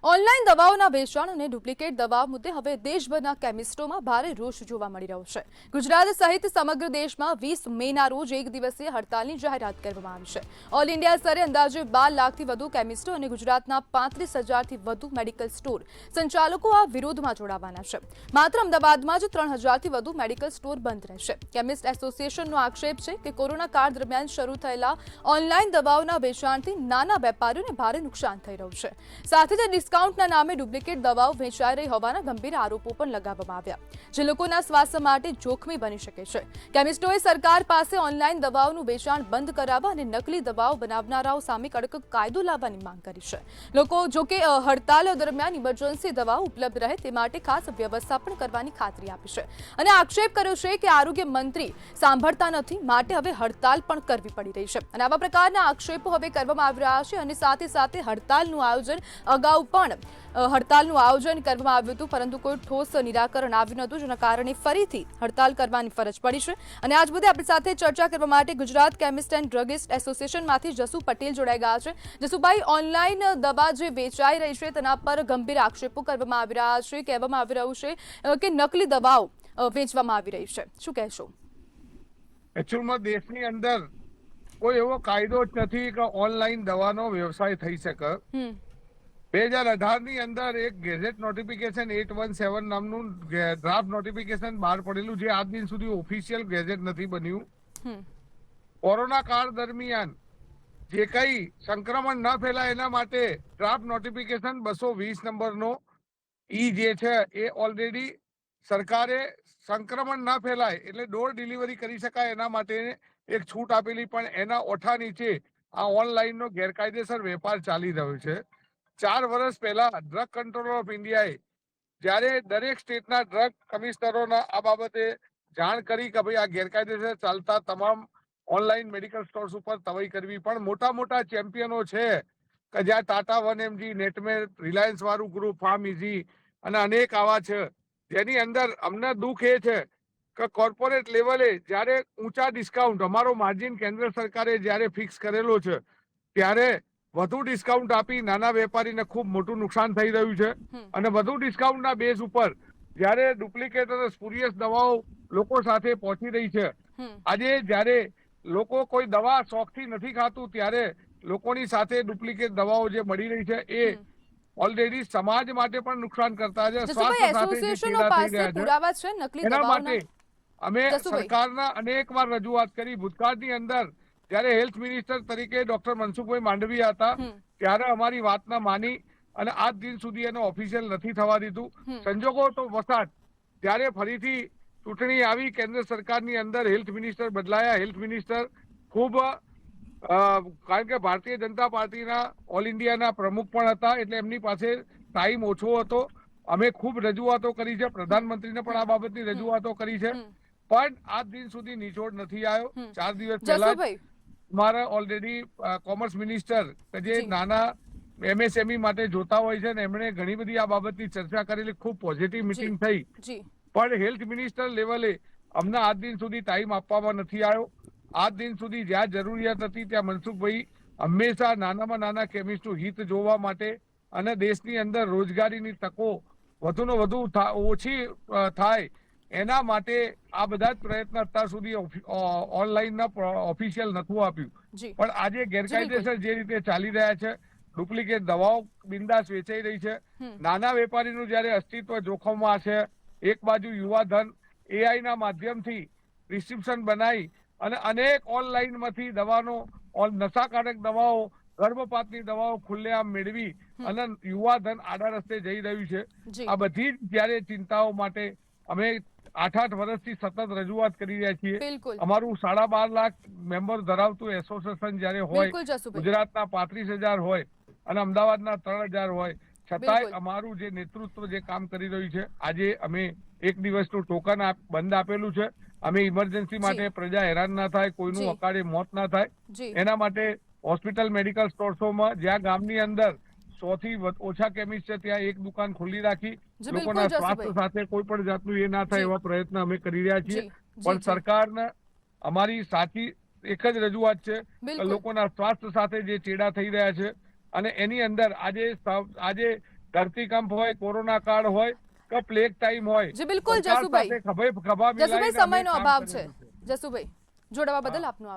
Online દવાઓના વેચાણ અને ડુપ્લિકેટ દવાઓ મુદ્દે હવે દેશભરના કેમિસ્ટોમાં ભારે રોષ જોવા મળી રહ્યો છે। ગુજરાત સહિત સમગ્ર દેશમાં 20 મેના રોજ એક દિવસીય હડતાલની જાહેરાત કરવામાં આવી છે। ઓલ ઇન્ડિયા સ્તરે અંદાજે 12 લાખથી વધુ કેમિસ્ટો અને ગુજરાતના 35,000થી વધુ મેડિકલ સ્ટોર સંચાલકો આ વિરોધમાં જોડાવાના છે। માત્ર અમદાવાદમાં જ 3,000થી વધુ મેડિકલ સ્ટોર બંધ રહેશે। કેમિસ્ટ એસોસિએશનનો આક્ષેપ છે કે કોરોના કાળ દરમિયાન શરૂ થયેલા ઓનલાઈન દવાઓના વેચાણથી નાના વેપારીઓને ભારે નુકસાન થઈ રહ્યું છે। સાથે જ ડિસ્કાઉન્ટના નામે ડુપ્લિકેટ દવાઓ વેચાઈ રહી હોવાના ગંભીર આરોપો પણ લગાવવામાં આવ્યા, જે લોકોના સ્વાસ્થ્ય માટે જોખમી બની શકે છે। કેમિસ્ટોએ સરકાર પાસે ઓનલાઈન દવાઓનું વેચાણ બંધ કરાવવા અને નકલી દવાઓ બનાવનારાઓ સામે કડક કાયદો લાવવાની માંગ કરી છે। લોકો જોકે હડતાલ દરમિયાન ઇમરજન્સી દવાઓ ઉપલબ્ધ રહે તે માટે ખાસ વ્યવસ્થા પણ કરવાની ખાતરી આપી છે અને આક્ષેપ કર્યો છે કે આરોગ્ય મંત્રી સાંભળતા નથી, માટે હવે હડતાલ પણ કરવી પડી રહી છે અને આવા પ્રકારના આક્ષેપો હવે કરવામાં આવી રહ્યા છે અને સાથે હડતાલનું આયોજન અગાઉ પણ હડતાલનું આયોજન કરવામાં આવ્યું હતું, પરંતુ કોઈ ઠોસ નિરાકરણ આવ્યું નહોતું, જેના કારણે ફરીથી હડતાલ કરવાની ફરજ પડી છે। અને આજ મુદ્દે આપણી સાથે ચર્ચા કરવા માટે ગુજરાત કેમિસ્ટ એન્ડ ડ્રગિસ્ટ એસોસિએશનમાંથી જસુ પટેલ જોડાઈ ગયા છે। જસુભાઈ, ઓનલાઈન દવા જે વેચાઈ રહી છે તેના પર ગંભીર આક્ષેપો કરવામાં આવી રહ્યા છે, કહેવામાં આવી રહ્યું છે કે નકલી દવાઓ વેચવામાં આવી રહી છે, શું કહેશો? એકચ્યુઅલમાં દેશની અંદર કોઈ એવો કાયદો જ નથી કે ઓનલાઈન દવાનો વ્યવસાય થઈ શકે। 2018 ની અંદર એક ગેઝેટ નોટિફિકેશન 817 નામનું ડ્રાફ્ટ નોટિફિકેશન બહાર પડેલું, જે આજ દિન સુધી ઓફિશિયલ ગેઝેટ નથી બન્યું। કોરોના કાળ દરમિયાન જે કઈ સંક્રમણ ન ફેલાય એના માટે ડ્રાફ્ટ નોટિફિકેશન 220 નંબરનો જે છે એ ઓલરેડી સરકારે સંક્રમણ ન ફેલાય એટલે ડોર ડિલિવરી કરી શકાય એના માટે એક છૂટ આપેલી, પણ એના ઓઠા નીચે આ ઓનલાઈનનો ગેરકાયદેસર વેપાર ચાલી રહ્યો છે। 4 વર્ષ પહેલા ડ્રગ કંટ્રોલર ઓફ ઇન્ડિયાએ જ્યારે દરેક સ્ટેટના ડ્રગ કમિશનરોના આ બાબતે જાણ કરી કે ભાઈ આ ગેરકાયદેસર ચાલતા તમામ ઓનલાઈન મેડિકલ સ્ટોર્સ ઉપર તવાઈ કરવી, પણ મોટા ચેમ્પિયનો છે કે જ્યાં ટાટા 1mg, નેટમેડ, રિલાયન્સ વાળું ગ્રુપ, ફાર્મ ઇઝી અને અનેક આવા છે, જેની અંદર અમને દુઃખ એ છે કે કોર્પોરેટ લેવલે જ્યારે ઊંચા ડિસ્કાઉન્ટ, અમારો માર્જિન કેન્દ્ર સરકારે જ્યારે ફિક્સ કરેલો છે ત્યારે વધુ ડિસ્કાઉન્ટ આપી નાના વેપારીને ખૂબ મોટું નુકસાન થઈ રહ્યું છે અને વધુ ડિસ્કાઉન્ટના બેઝ ઉપર જ્યારે ડુપ્લિકેટ અને સ્પુરિયસ દવાઓ લોકો સાથે પહોંચી રહી છે। આજે જ્યારે લોકો કોઈ દવા શોખથી નથી ખાતું ત્યારે લોકોની સાથે ડુપ્લિકેટ દવાઓ જે મળી રહી છે એ ઓલરેડી સમાજ માટે પણ નુકસાન કરતા છે, સ્વાસ્થ્ય સાથે જે ચેડા થઈ રહ્યા છે। એના માટે અમે સરકારના અનેકવાર રજૂઆત કરી। ભૂતકાળની અંદર જ્યારે હેલ્થ મિનિસ્ટર તરીકે ડોક્ટર મનસુખભાઈ માંડવીયા હતા ત્યારે અમારી વાતના માની અને આજ દિન સુધી એને ઓફિશિયલ નથી થવા દીધું। સંજોગો તો વસાત ત્યારે ફરીથી ચૂંટણી આવી, કેન્દ્ર સરકારની અંદર હેલ્થ મિનિસ્ટર બદલાયા, હેલ્થ મિનિસ્ટર ખૂબ કારણ કે ભારતીય જનતા પાર્ટીના ઓલ ઇન્ડિયાના પ્રમુખ પણ હતા એટલે એમની પાસે ટાઈમ ઓછો હતો। અમે ખૂબ રજૂઆતો કરી છે, પ્રધાનમંત્રીને પણ આ બાબતની રજૂઆતો કરી છે, પણ આજ દિન સુધી નિચોડ નથી આવ્યો। 4 દિવસ પહેલા મારા ઓલરેડી કોમર્સ મિનિસ્ટર કે જે નાના MSME માટે જોતા હોય છે ને એમણે ઘણી બધી આ બાબતની ચર્ચા કરેલી, ખૂબ પોઝિટિવ મીટિંગ થઈ, પણ હેલ્થ મિનિસ્ટર લેવલે અમને આજ દિન સુધી ટાઈમ આપવામાં નથી આવ્યો। આજ દિન સુધી જ્યાં જરૂરિયાત હતી ત્યાં મનસુખભાઈ હંમેશા નાનામાં નાના કેમિસ્ટનું હિત જોવા માટે અને દેશની અંદર રોજગારીની તકો વધુને વધુ ઓછી થાય એના માટે આ બધા જ પ્રયત્ન અત્યાર સુધી ઓનલાઈનના ઓફિશિયલ નતું આપ્યું, પણ આજે ગેરકાયદેસર જે રીતે ચાલી રહ્યા છે, ડુપ્લિકેટ દવાઓ બિંદાસ વેચાઈ રહી છે, નાના વેપારીનું જ્યારે અસ્તિત્વ જોખમમાં છે, એક બાજુ યુવાધન AI ના માધ્યમથી પ્રિસ્ક્રિપ્શન બનાવી અને અનેક ઓનલાઈનમાંથી દવાનો નશાકારક દવાઓ, ગર્ભપાતની દવાઓ ખુલ્લેઆમ મેળવી અને યુવાધન આડા રસ્તે જઈ રહ્યું છે। આ બધી જ જ્યારે ચિંતાઓ માટે અમે 8 વર્ષથી સતત રજૂઆત કરી રહ્યા છીએ। અમારું 12.5 લાખ મેમ્બર ધરાવતું એસોસિએશન જ્યારે હોય, ગુજરાતના 35,000 હોય અને અમદાવાદના 3,000 હોય, છતાંય અમારું જે નેતૃત્વ જે કામ કરી રહ્યું છે, આજે અમે એક દિવસનું ટોકન બંધ આપેલું છે। અમે ઇમરજન્સી માટે પ્રજા હેરાન ના થાય, કોઈનું અકાળે મોત ના થાય એના માટે હોસ્પિટલ મેડિકલ સ્ટોર્સોમાં જ્યાં ગામની અંદર 100 થી ઓછા કેમિસ્ટ છે ત્યાં એક દુકાન ખુલ્લી રાખી લોકોના સ્વાસ્થ્ય સાથે કોઈ પણ જાતનું એ ના થાય એવા પ્રયત્ન અમે કરી રહ્યા છીએ। પણ સરકારને અમારી સાચી એક જ રજૂઆત છે કે લોકોના સ્વાસ્થ્ય સાથે જે ચેડા થઈ રહ્યા છે અને એની અંદર આજે ધરતીકંપ હોય, કોરોના કાળ હોય કે પ્લેગ ટાઈમ હોય, જી બિલકુલ સરકાર જસુભાઈ, સાથે ખભે ખભા જસુભાઈ મિલાવીને અમે સમયનો કામ અભાવ છે. કરેલું છે. જસુભાઈ જોડાવા બદલ આપનો